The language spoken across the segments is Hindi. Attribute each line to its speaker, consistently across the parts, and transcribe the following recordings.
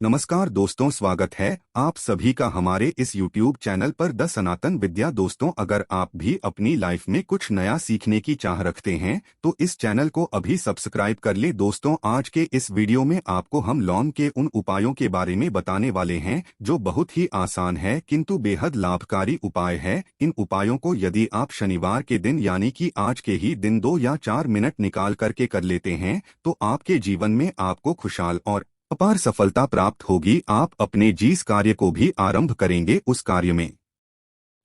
Speaker 1: नमस्कार दोस्तों, स्वागत है आप सभी का हमारे इस YouTube चैनल पर द सनातन विद्या। दोस्तों, अगर आप भी अपनी लाइफ में कुछ नया सीखने की चाह रखते हैं तो इस चैनल को अभी सब्सक्राइब कर ले। दोस्तों, आज के इस वीडियो में आपको हम लौंग के उन उपायों के बारे में बताने वाले हैं जो बहुत ही आसान है किंतु बेहद लाभकारी उपाय है। इन उपायों को यदि आप शनिवार के दिन यानी कि आज के ही दिन 2 या 4 मिनट निकाल करके कर लेते हैं तो आपके जीवन में आपको खुशहाल और अपार सफलता प्राप्त होगी। आप अपने जिस कार्य को भी आरंभ करेंगे उस कार्य में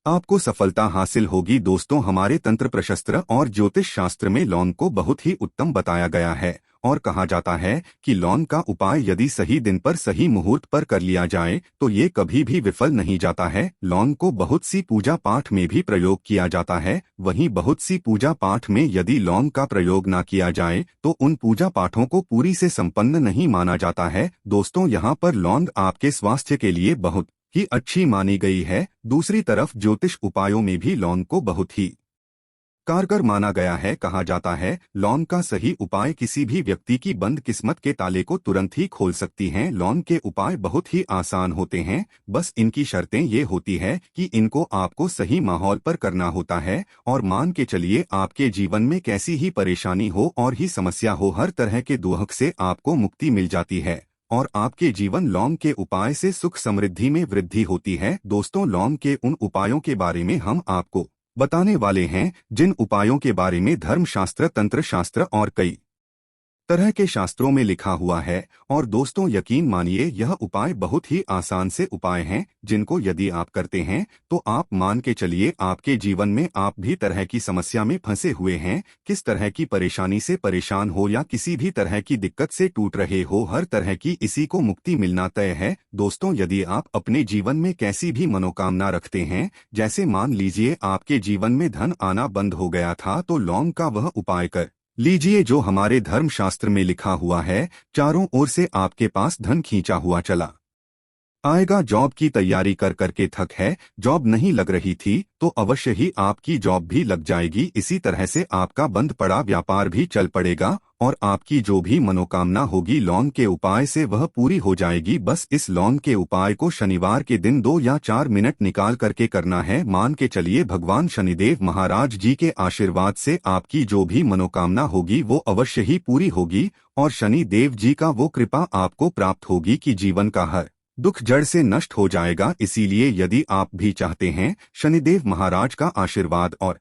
Speaker 1: आपको सफलता हासिल होगी। दोस्तों, हमारे तंत्र प्रशस्त्र और ज्योतिष शास्त्र में लौंग को बहुत ही उत्तम बताया गया है और कहा जाता है कि लौंग का उपाय यदि सही दिन पर सही मुहूर्त पर कर लिया जाए तो ये कभी भी विफल नहीं जाता है। लौंग को बहुत सी पूजा पाठ में भी प्रयोग किया जाता है, वहीं बहुत सी पूजा पाठ में यदि लौंग का प्रयोग ना किया जाए तो उन पूजा पाठों को पूरी से संपन्न नहीं माना जाता है। दोस्तों, यहाँ पर लौंग आपके स्वास्थ्य के लिए बहुत ही अच्छी मानी गई है। दूसरी तरफ ज्योतिष उपायों में भी लौंग को बहुत ही कारगर माना गया है। कहा जाता है लौंग का सही उपाय किसी भी व्यक्ति की बंद किस्मत के ताले को तुरंत ही खोल सकती हैं। लौंग के उपाय बहुत ही आसान होते हैं, बस इनकी शर्तें ये होती है कि इनको आपको सही माहौल पर करना होता है। और मान के चलिए आपके जीवन में कैसी ही परेशानी हो और ही समस्या हो, हर तरह के दुख से आपको मुक्ति मिल जाती है और आपके जीवन लौंग के उपाय से सुख समृद्धि में वृद्धि होती है। दोस्तों, लौंग के उन उपायों के बारे में हम आपको बताने वाले हैं जिन उपायों के बारे में धर्मशास्त्र, तंत्र शास्त्र और कई तरह के शास्त्रों में लिखा हुआ है। और दोस्तों, यकीन मानिए यह उपाय बहुत ही आसान से उपाय हैं जिनको यदि आप करते हैं तो आप मान के चलिए आपके जीवन में आप भी तरह की समस्या में फंसे हुए हैं, किस तरह की परेशानी से परेशान हो या किसी भी तरह की दिक्कत से टूट रहे हो, हर तरह की इसी को मुक्ति मिलना तय है। दोस्तों, यदि आप अपने जीवन में कैसी भी मनोकामना रखते हैं, जैसे मान लीजिए आपके जीवन में धन आना बंद हो गया था, तो लौंग का वह उपाय कर लीजिए जो हमारे धर्मशास्त्र में लिखा हुआ है। चारों ओर से आपके पास धन खींचा हुआ चला आएगा। जॉब की तैयारी कर करके थक है, जॉब नहीं लग रही थी तो अवश्य ही आपकी जॉब भी लग जाएगी। इसी तरह से आपका बंद पड़ा व्यापार भी चल पड़ेगा और आपकी जो भी मनोकामना होगी लौंग के उपाय से वह पूरी हो जाएगी। बस इस लौंग के उपाय को शनिवार के दिन 2 या 4 मिनट निकाल करके करना है। मान के चलिए भगवान शनिदेव महाराज जी के आशीर्वाद से आपकी जो भी मनोकामना होगी वो अवश्य ही पूरी होगी और शनि देव जी का वो कृपा आपको प्राप्त होगी कि जीवन का हर दुख जड़ से नष्ट हो जाएगा। इसीलिए यदि आप भी चाहते हैं शनिदेव महाराज का आशीर्वाद और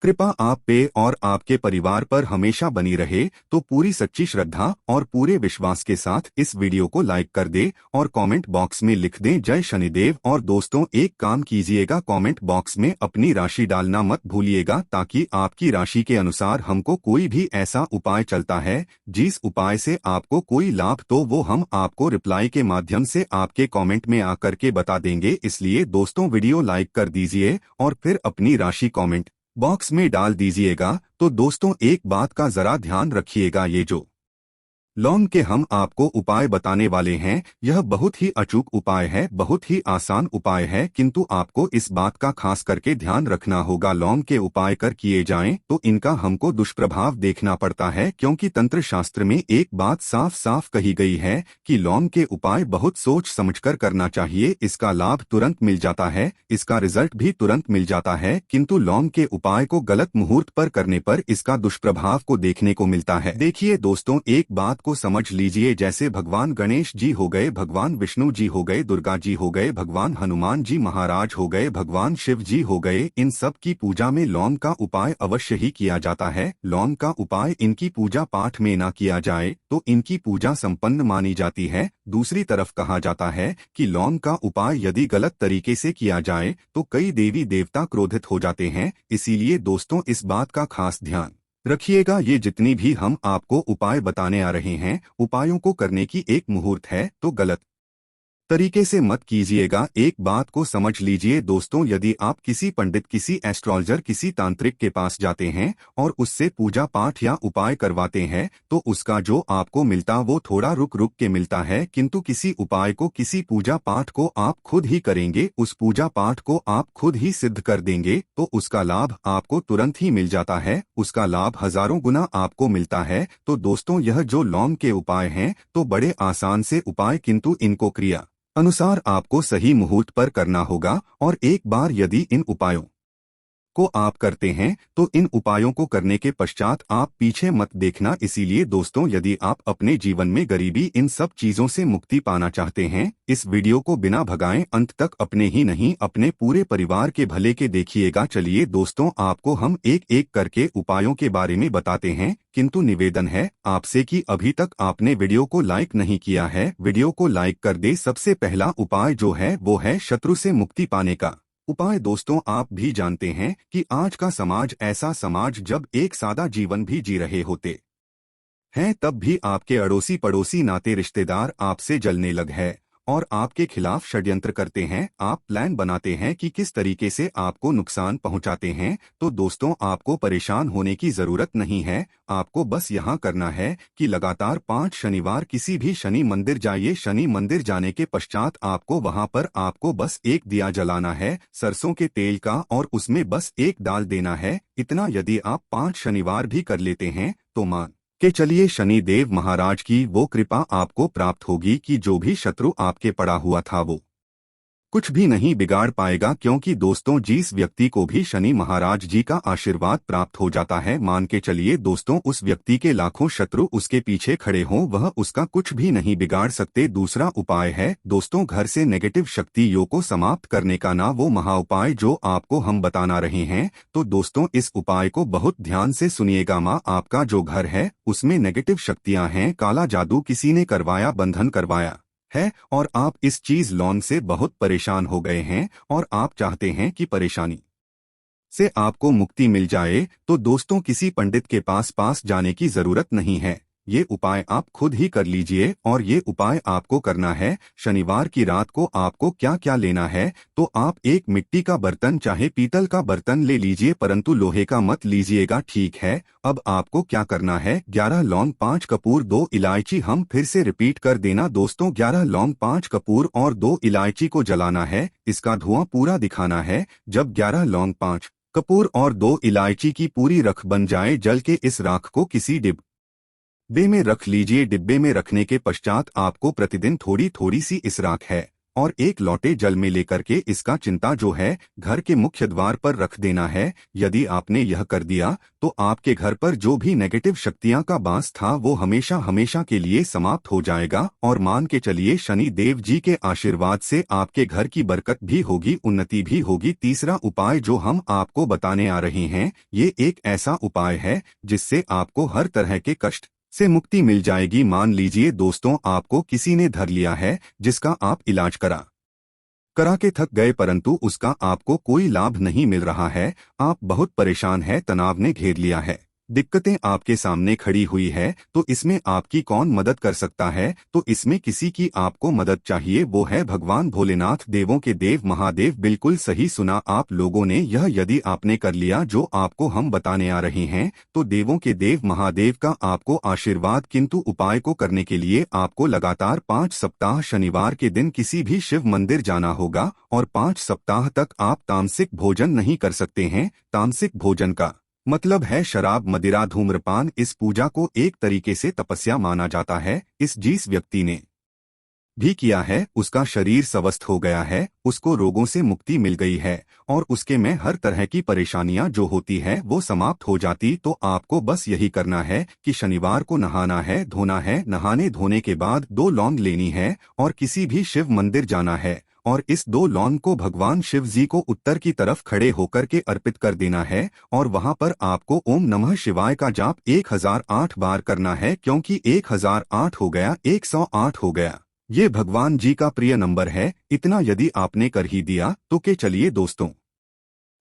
Speaker 1: कृपा आप पे और आपके परिवार पर हमेशा बनी रहे तो पूरी सच्ची श्रद्धा और पूरे विश्वास के साथ इस वीडियो को लाइक कर दे और कमेंट बॉक्स में लिख दें जय शनिदेव। और दोस्तों, एक काम कीजिएगा, कमेंट बॉक्स में अपनी राशि डालना मत भूलिएगा ताकि आपकी राशि के अनुसार हमको कोई भी ऐसा उपाय चलता है जिस उपाय से आपको कोई लाभ तो वो हम आपको रिप्लाई के माध्यम से आपके कॉमेंट में आकर के बता देंगे। इसलिए दोस्तों, वीडियो लाइक कर दीजिए और फिर अपनी राशि कमेंट बॉक्स में डाल दीजिएगा। तो दोस्तों, एक बात का जरा ध्यान रखिएगा, ये जो लौंग के हम आपको उपाय बताने वाले हैं यह बहुत ही अचूक उपाय है, बहुत ही आसान उपाय है, किंतु आपको इस बात का खास करके ध्यान रखना होगा। लौंग के उपाय कर किए जाएं तो इनका हमको दुष्प्रभाव देखना पड़ता है, क्योंकि तंत्र शास्त्र में एक बात साफ साफ कही गई है कि लौंग के उपाय बहुत सोच समझकर करना चाहिए। इसका लाभ तुरंत मिल जाता है, इसका रिजल्ट भी तुरंत मिल जाता है, किंतु लौंग के उपाय को गलत मुहूर्त पर करने पर इसका दुष्प्रभाव को देखने को मिलता है। देखिए दोस्तों, एक बात को समझ लीजिए, जैसे भगवान गणेश जी हो गए, भगवान विष्णु जी हो गए, दुर्गा जी हो गए, भगवान हनुमान जी महाराज हो गए, भगवान शिव जी हो गए, इन सब की पूजा में लौंग का उपाय अवश्य ही किया जाता है। लौंग का उपाय इनकी पूजा पाठ में ना किया जाए तो इनकी पूजा संपन्न मानी जाती है। दूसरी तरफ कहा जाता है कि लौंग का उपाय यदि गलत तरीके से किया जाए तो कई देवी देवता क्रोधित हो जाते हैं। इसीलिए दोस्तों, इस बात का खास ध्यान रखिएगा। ये जितनी भी हम आपको उपाय बताने आ रहे हैं, उपायों को करने की एक मुहूर्त है तो गलत तरीके से मत कीजिएगा। एक बात को समझ लीजिए दोस्तों, यदि आप किसी पंडित, किसी एस्ट्रोलॉजर, किसी तांत्रिक के पास जाते हैं और उससे पूजा पाठ या उपाय करवाते हैं तो उसका जो आपको मिलता वो थोड़ा रुक रुक के मिलता है, किंतु किसी उपाय को, किसी पूजा पाठ को आप खुद ही करेंगे, उस पूजा पाठ को आप खुद ही सिद्ध कर देंगे तो उसका लाभ आपको तुरंत ही मिल जाता है, उसका लाभ हजारों गुना आपको मिलता है। तो दोस्तों, यह जो लौंग के उपाय हैं तो बड़े आसान से उपाय, किंतु इनको क्रिया अनुसार आपको सही मुहूर्त पर करना होगा। और एक बार यदि इन उपायों को आप करते हैं तो इन उपायों को करने के पश्चात आप पीछे मत देखना। इसीलिए दोस्तों, यदि आप अपने जीवन में गरीबी, इन सब चीजों से मुक्ति पाना चाहते हैं, इस वीडियो को बिना भगाएं अंत तक अपने ही नहीं अपने पूरे परिवार के भले के देखिएगा। चलिए दोस्तों, आपको हम एक एक करके उपायों के बारे में बताते हैं, किंतु निवेदन है आपसे कि अभी तक आपने वीडियो को लाइक नहीं किया है, वीडियो को लाइक कर दे। सबसे पहला उपाय जो है वो है शत्रु से मुक्ति पाने का उपाय। दोस्तों, आप भी जानते हैं कि आज का समाज ऐसा समाज जब एक सादा जीवन भी जी रहे होते हैं तब भी आपके अड़ोसी पड़ोसी नाते रिश्तेदार आपसे जलने लग है और आपके खिलाफ षड्यंत्र करते हैं। आप प्लान बनाते हैं कि किस तरीके से आपको नुकसान पहुंचाते हैं। तो दोस्तों, आपको परेशान होने की जरूरत नहीं है। आपको बस यहाँ करना है कि लगातार 5 शनिवार किसी भी शनि मंदिर जाइए। शनि मंदिर जाने के पश्चात आपको वहां पर आपको बस एक दिया जलाना है सरसों के तेल का और उसमें बस एक डाल देना है। इतना यदि आप 5 शनिवार भी कर लेते हैं तो मान के चलिए शनि देव महाराज की वो कृपा आपको प्राप्त होगी कि जो भी शत्रु आपके पड़ा हुआ था वो कुछ भी नहीं बिगाड़ पाएगा, क्योंकि दोस्तों जिस व्यक्ति को भी शनि महाराज जी का आशीर्वाद प्राप्त हो जाता है, मान के चलिए दोस्तों उस व्यक्ति के लाखों शत्रु उसके पीछे खड़े हों, वह उसका कुछ भी नहीं बिगाड़ सकते। दूसरा उपाय है दोस्तों घर से नेगेटिव शक्तियों को समाप्त करने का ना वो महा उपाय जो आपको हम बताना रहे हैं। तो दोस्तों इस उपाय को बहुत ध्यान से सुनिएगा। माँ आपका जो घर है उसमें नेगेटिव शक्तियां हैं, काला जादू किसी ने करवाया, बंधन करवाया है और आप इस चीज लॉन्ग से बहुत परेशान हो गए हैं और आप चाहते हैं कि परेशानी से आपको मुक्ति मिल जाए, तो दोस्तों किसी पंडित के पास जाने की जरूरत नहीं है। ये उपाय आप खुद ही कर लीजिए और ये उपाय आपको करना है शनिवार की रात को। आपको क्या क्या लेना है तो आप एक मिट्टी का बर्तन चाहे पीतल का बर्तन ले लीजिए, परंतु लोहे का मत लीजिएगा, ठीक है। अब आपको क्या करना है, 11 लौंग, 5 कपूर, 2 इलायची। हम फिर से रिपीट कर देना दोस्तों, 11 लौंग, 5 कपूर और 2 इलायची को जलाना है। इसका धुआं पूरा दिखाना है। जब 11 लौंग, 5 कपूर और 2 इलायची की पूरी रख बन जाए जल के, इस राख को किसी डिब्बे में रख लीजिए। डिब्बे में रखने के पश्चात आपको प्रतिदिन थोड़ी थोड़ी सी इस राख है और एक लोटे जल में लेकर के इसका चिंता जो है घर के मुख्य द्वार पर रख देना है। यदि आपने यह कर दिया तो आपके घर पर जो भी नेगेटिव शक्तियां का बास था वो हमेशा हमेशा के लिए समाप्त हो जाएगा और मान के चलिए शनि देव जी के आशीर्वाद से आपके घर की बरकत भी होगी, उन्नति भी होगी। तीसरा उपाय जो हम आपको बताने आ रहे हैं ये एक ऐसा उपाय है जिससे आपको हर तरह के कष्ट से मुक्ति मिल जाएगी। मान लीजिए दोस्तों आपको किसी ने धर लिया है जिसका आप इलाज करा के थक गए, परंतु उसका आपको कोई लाभ नहीं मिल रहा है। आप बहुत परेशान हैं, तनाव ने घेर लिया है, दिक्कतें आपके सामने खड़ी हुई है। तो इसमें आपकी कौन मदद कर सकता है, तो इसमें किसी की आपको मदद चाहिए, वो है भगवान भोलेनाथ, देवों के देव महादेव। बिल्कुल सही सुना आप लोगों ने। यह यदि आपने कर लिया जो आपको हम बताने आ रहे हैं तो देवों के देव महादेव का आपको आशीर्वाद। किंतु उपाय को करने के लिए आपको लगातार 5 सप्ताह शनिवार के दिन किसी भी शिव मंदिर जाना होगा और 5 सप्ताह तक आप तामसिक भोजन नहीं कर सकते हैं। तामसिक भोजन का मतलब है शराब, मदिरा, धूम्रपान। इस पूजा को एक तरीके से तपस्या माना जाता है। इस जिस व्यक्ति ने भी किया है उसका शरीर स्वस्थ हो गया है, उसको रोगों से मुक्ति मिल गई है और उसके में हर तरह की परेशानियां जो होती है वो समाप्त हो जाती। तो आपको बस यही करना है कि शनिवार को नहाना है, धोना है। नहाने धोने के बाद 2 लौंग लेनी है और किसी भी शिव मंदिर जाना है और इस 2 लौंग को भगवान शिव जी को उत्तर की तरफ खड़े होकर के अर्पित कर देना है और वहां पर आपको ओम नमः शिवाय का जाप 1008 बार करना है, क्योंकि 1008 हो गया, 108 हो गया, ये भगवान जी का प्रिय नंबर है। इतना यदि आपने कर ही दिया तो के चलिए दोस्तों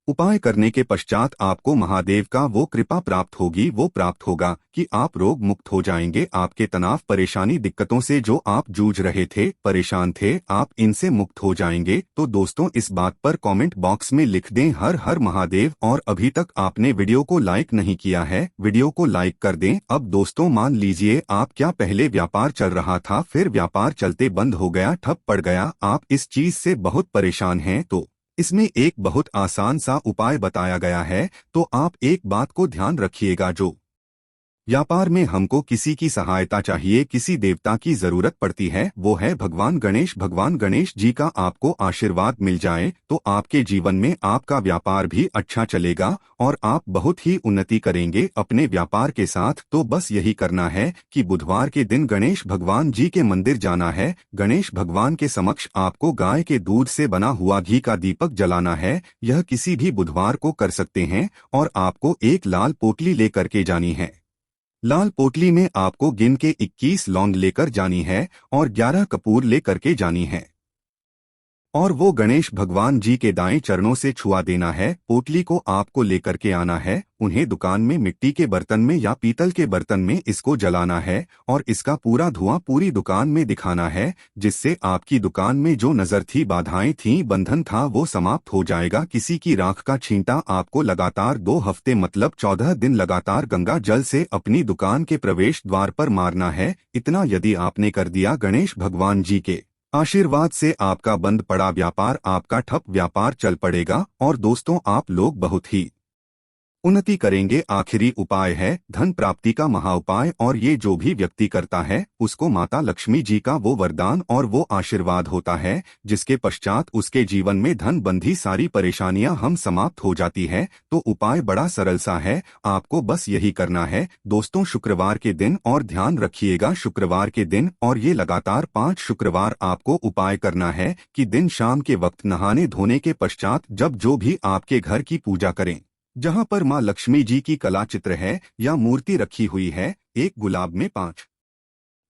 Speaker 1: उपाय करने के पश्चात आपको महादेव का वो कृपा प्राप्त होगी, वो प्राप्त होगा कि आप रोग मुक्त हो जाएंगे। आपके तनाव, परेशानी, दिक्कतों से जो आप जूझ रहे थे, परेशान थे, आप इनसे मुक्त हो जाएंगे। तो दोस्तों, इस बात पर कमेंट बॉक्स में लिख दें हर हर महादेव। और अभी तक आपने वीडियो को लाइक नहीं किया है, वीडियो को लाइक कर दें। अब दोस्तों, मान लीजिए आप क्या पहले व्यापार चल रहा था, फिर व्यापार चलते बंद हो गया, ठप पड़ गया, आप इस चीज से बहुत परेशान हैं, तो इसमें एक बहुत आसान सा उपाय बताया गया है। तो आप एक बात को ध्यान रखिएगा, जो व्यापार में हमको किसी की सहायता चाहिए, किसी देवता की जरूरत पड़ती है, वो है भगवान गणेश। भगवान गणेश जी का आपको आशीर्वाद मिल जाए तो आपके जीवन में आपका व्यापार भी अच्छा चलेगा और आप बहुत ही उन्नति करेंगे अपने व्यापार के साथ। तो बस यही करना है कि बुधवार के दिन गणेश भगवान जी के मंदिर जाना है। गणेश भगवान के समक्ष आपको गाय के दूध से बना हुआ घी का दीपक जलाना है। यह किसी भी बुधवार को कर सकते हैं और आपको एक लाल पोटली लेकर के जानी है। लाल पोटली में आपको गिन के 21 लौंग लेकर जानी है और 11 कपूर लेकर के जानी है और वो गणेश भगवान जी के दाएं चरणों से छुआ देना है। पोटली को आपको लेकर के आना है, उन्हें दुकान में मिट्टी के बर्तन में या पीतल के बर्तन में इसको जलाना है और इसका पूरा धुआं पूरी दुकान में दिखाना है, जिससे आपकी दुकान में जो नजर थी, बाधाएं थी, बंधन था, वो समाप्त हो जाएगा। किसी की राख का छींटा आपको लगातार 2 हफ्ते मतलब 14 दिन लगातार गंगा जल से अपनी दुकान के प्रवेश द्वार पर मारना है। इतना यदि आपने कर दिया, गणेश भगवान जी के आशीर्वाद से आपका बंद पड़ा व्यापार, आपका ठप व्यापार चल पड़ेगा और दोस्तों, आप लोग बहुत ही उन्नति करेंगे। आखिरी उपाय है धन प्राप्ति का महाउपाय और ये जो भी व्यक्ति करता है उसको माता लक्ष्मी जी का वो वरदान और वो आशीर्वाद होता है, जिसके पश्चात उसके जीवन में धन बंधी सारी परेशानियां हम समाप्त हो जाती है। तो उपाय बड़ा सरल सा है, आपको बस यही करना है दोस्तों, शुक्रवार के दिन, और ध्यान रखिएगा शुक्रवार के दिन, और ये लगातार 5 शुक्रवार आपको उपाय करना है कि दिन शाम के वक्त नहाने धोने के पश्चात जब जो भी आपके घर की पूजा करें, जहां पर मां लक्ष्मी जी की कला चित्र है या मूर्ति रखी हुई है, एक गुलाब में 5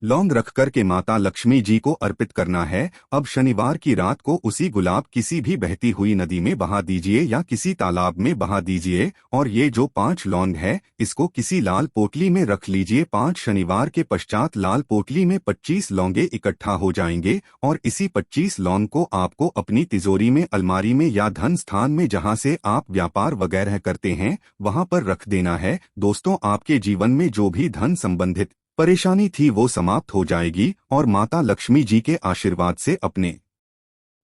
Speaker 1: लौंग रख कर के माता लक्ष्मी जी को अर्पित करना है। अब शनिवार की रात को उसी गुलाब किसी भी बहती हुई नदी में बहा दीजिए या किसी तालाब में बहा दीजिए और ये जो 5 लौंग है इसको किसी लाल पोटली में रख लीजिए। 5 शनिवार के पश्चात लाल पोटली में 25 लौंगे इकट्ठा हो जाएंगे और इसी 25 लौंग को आपको अपनी तिजोरी में, अलमारी में या धन स्थान में जहां से आप व्यापार वगैरह करते हैं वहां पर रख देना है। दोस्तों, आपके जीवन में जो भी धन संबंधित परेशानी थी वो समाप्त हो जाएगी और माता लक्ष्मी जी के आशीर्वाद से अपने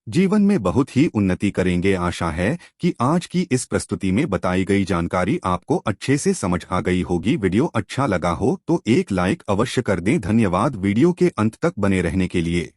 Speaker 1: जीवन में बहुत ही उन्नति करेंगे। आशा है कि आज की इस प्रस्तुति में बताई गई जानकारी आपको अच्छे से समझ आ गई होगी। वीडियो अच्छा लगा हो तो एक लाइक अवश्य कर दें। धन्यवाद वीडियो के अंत तक बने रहने के लिए।